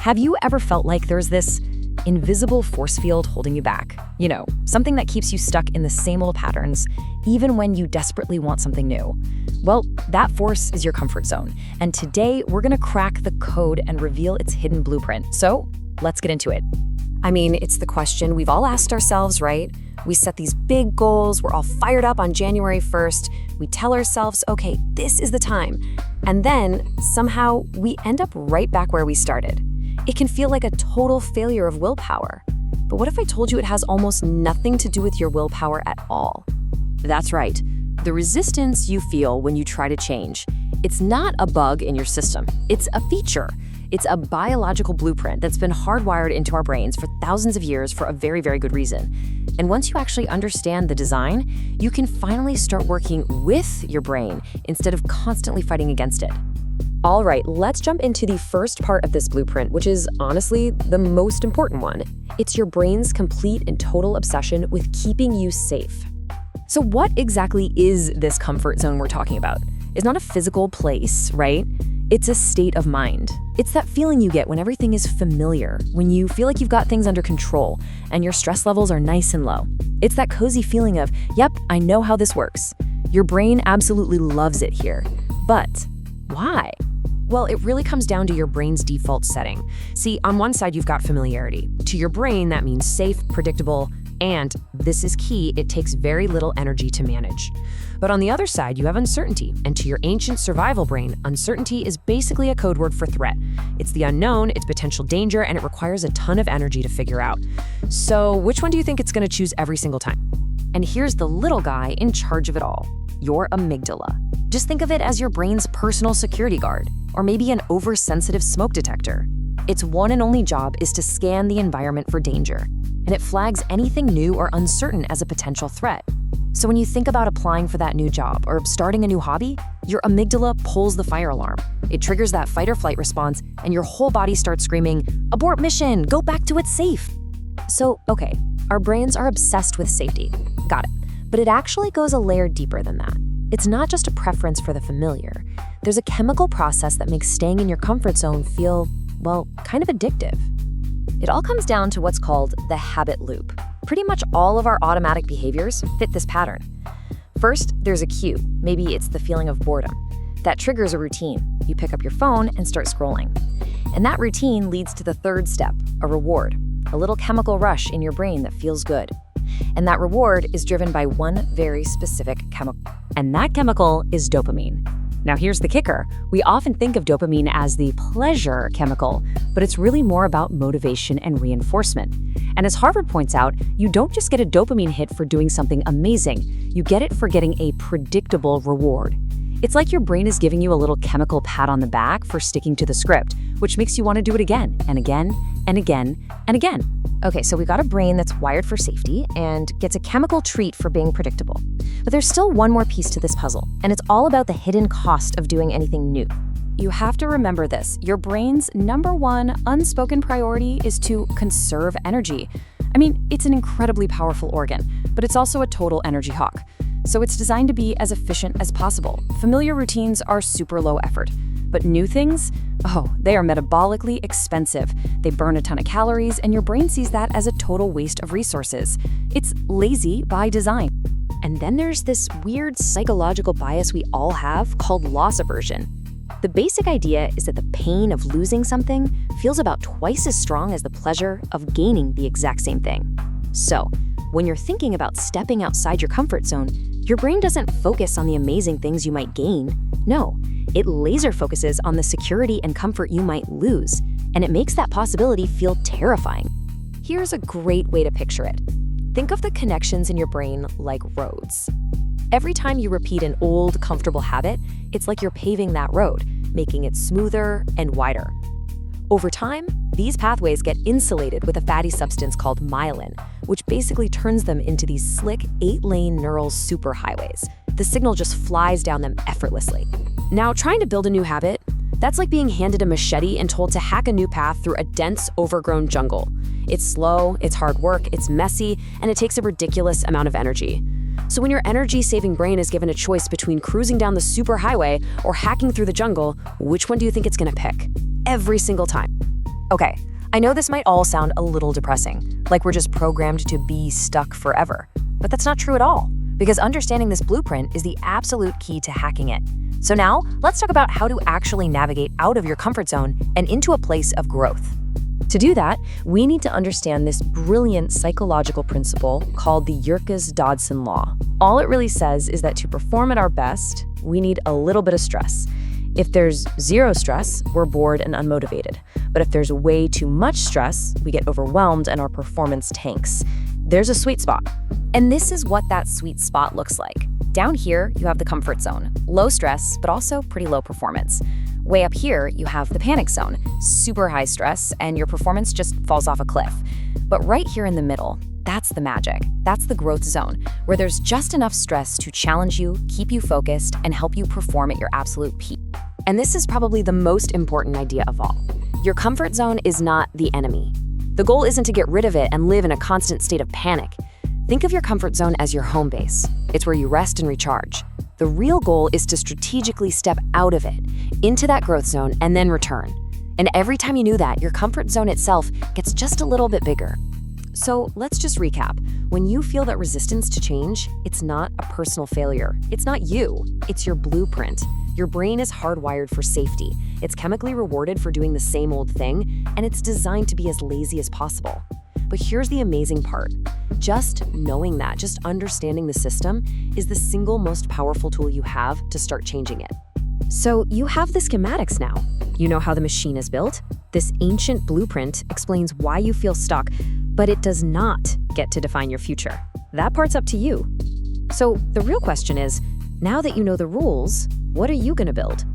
Have you ever felt like there's this invisible force field holding you back? Something that keeps you stuck in the same old patterns, even when you desperately want something new. Well, that force is your comfort zone. And today, we're gonna crack the code and reveal its hidden blueprint. So, let's get into it. It's the question we've all asked ourselves, right? We set these big goals, we're all fired up on January 1st. We tell ourselves, okay, this is the time. And then, somehow, we end up right back where we started. It can feel like a total failure of willpower. But what if I told you it has almost nothing to do with your willpower at all? That's right. The resistance you feel when you try to change, it's not a bug in your system. It's a feature. It's a biological blueprint that's been hardwired into our brains for thousands of years for a very, very good reason. And once you actually understand the design, you can finally start working with your brain instead of constantly fighting against it. All right, let's jump into the first part of this blueprint, which is honestly the most important one. It's your brain's complete and total obsession with keeping you safe. So what exactly is this comfort zone we're talking about? It's not a physical place, right? It's a state of mind. It's that feeling you get when everything is familiar, when you feel like you've got things under control and your stress levels are nice and low. It's that cozy feeling of, yep, I know how this works. Your brain absolutely loves it here. But why? Well, it really comes down to your brain's default setting. See, on one side, you've got familiarity. To your brain, that means safe, predictable, and, this is key, it takes very little energy to manage. But on the other side, you have uncertainty, and to your ancient survival brain, uncertainty is basically a code word for threat. It's the unknown, it's potential danger, and it requires a ton of energy to figure out. So which one do you think it's going to choose every single time? And here's the little guy in charge of it all, your amygdala. Just think of it as your brain's personal security guard, or maybe an oversensitive smoke detector. Its one and only job is to scan the environment for danger, and it flags anything new or uncertain as a potential threat. So when you think about applying for that new job or starting a new hobby, your amygdala pulls the fire alarm. It triggers that fight or flight response, and your whole body starts screaming, "Abort mission, go back to it's safe." So, okay, our brains are obsessed with safety. Got it. But it actually goes a layer deeper than that. It's not just a preference for the familiar. There's a chemical process that makes staying in your comfort zone feel, well, kind of addictive. It all comes down to what's called the habit loop. Pretty much all of our automatic behaviors fit this pattern. First, there's a cue. Maybe it's the feeling of boredom. That triggers a routine. You pick up your phone and start scrolling. And that routine leads to the third step, a reward, a little chemical rush in your brain that feels good. And that reward is driven by one very specific chemical. And that chemical is dopamine. Now here's the kicker. We often think of dopamine as the pleasure chemical, but it's really more about motivation and reinforcement. And as Harvard points out, you don't just get a dopamine hit for doing something amazing, you get it for getting a predictable reward. It's like your brain is giving you a little chemical pat on the back for sticking to the script, which makes you want to do it again and again and again and again. Okay, so we've got a brain that's wired for safety and gets a chemical treat for being predictable. But there's still one more piece to this puzzle, and it's all about the hidden cost of doing anything new. You have to remember this. Your brain's number one unspoken priority is to conserve energy. It's an incredibly powerful organ, but it's also a total energy hawk. So it's designed to be as efficient as possible. Familiar routines are super low effort. But new things? They are metabolically expensive. They burn a ton of calories, and your brain sees that as a total waste of resources. It's lazy by design. And then there's this weird psychological bias we all have called loss aversion. The basic idea is that the pain of losing something feels about twice as strong as the pleasure of gaining the exact same thing. So, when you're thinking about stepping outside your comfort zone, your brain doesn't focus on the amazing things you might gain. No, it laser focuses on the security and comfort you might lose, and it makes that possibility feel terrifying. Here's a great way to picture it. Think of the connections in your brain like roads. Every time you repeat an old, comfortable habit, it's like you're paving that road, making it smoother and wider. Over time, these pathways get insulated with a fatty substance called myelin, which basically turns them into these slick 8-lane neural superhighways. The signal just flies down them effortlessly. Now, trying to build a new habit, that's like being handed a machete and told to hack a new path through a dense, overgrown jungle. It's slow, it's hard work, it's messy, and it takes a ridiculous amount of energy. So when your energy-saving brain is given a choice between cruising down the superhighway or hacking through the jungle, which one do you think it's gonna pick? Every single time. Okay, I know this might all sound a little depressing, like we're just programmed to be stuck forever. But that's not true at all, because understanding this blueprint is the absolute key to hacking it. So now, let's talk about how to actually navigate out of your comfort zone and into a place of growth. To do that, we need to understand this brilliant psychological principle called the Yerkes-Dodson law. All it really says is that to perform at our best, we need a little bit of stress. If there's zero stress, we're bored and unmotivated. But if there's way too much stress, we get overwhelmed and our performance tanks. There's a sweet spot. And this is what that sweet spot looks like. Down here, you have the comfort zone, low stress, but also pretty low performance. Way up here, you have the panic zone, super high stress, and your performance just falls off a cliff. But right here in the middle, that's the magic. That's the growth zone, where there's just enough stress to challenge you, keep you focused, and help you perform at your absolute peak. And this is probably the most important idea of all. Your comfort zone is not the enemy. The goal isn't to get rid of it and live in a constant state of panic. Think of your comfort zone as your home base. It's where you rest and recharge. The real goal is to strategically step out of it, into that growth zone, and then return. And every time you do that, your comfort zone itself gets just a little bit bigger. So let's just recap. When you feel that resistance to change, it's not a personal failure. It's not you. It's your blueprint. Your brain is hardwired for safety. It's chemically rewarded for doing the same old thing, and it's designed to be as lazy as possible. But here's the amazing part. Just knowing that, just understanding the system, is the single most powerful tool you have to start changing it. So you have the schematics now. You know how the machine is built. This ancient blueprint explains why you feel stuck, but it does not get to define your future. That part's up to you. So the real question is, now that you know the rules, what are you going to build?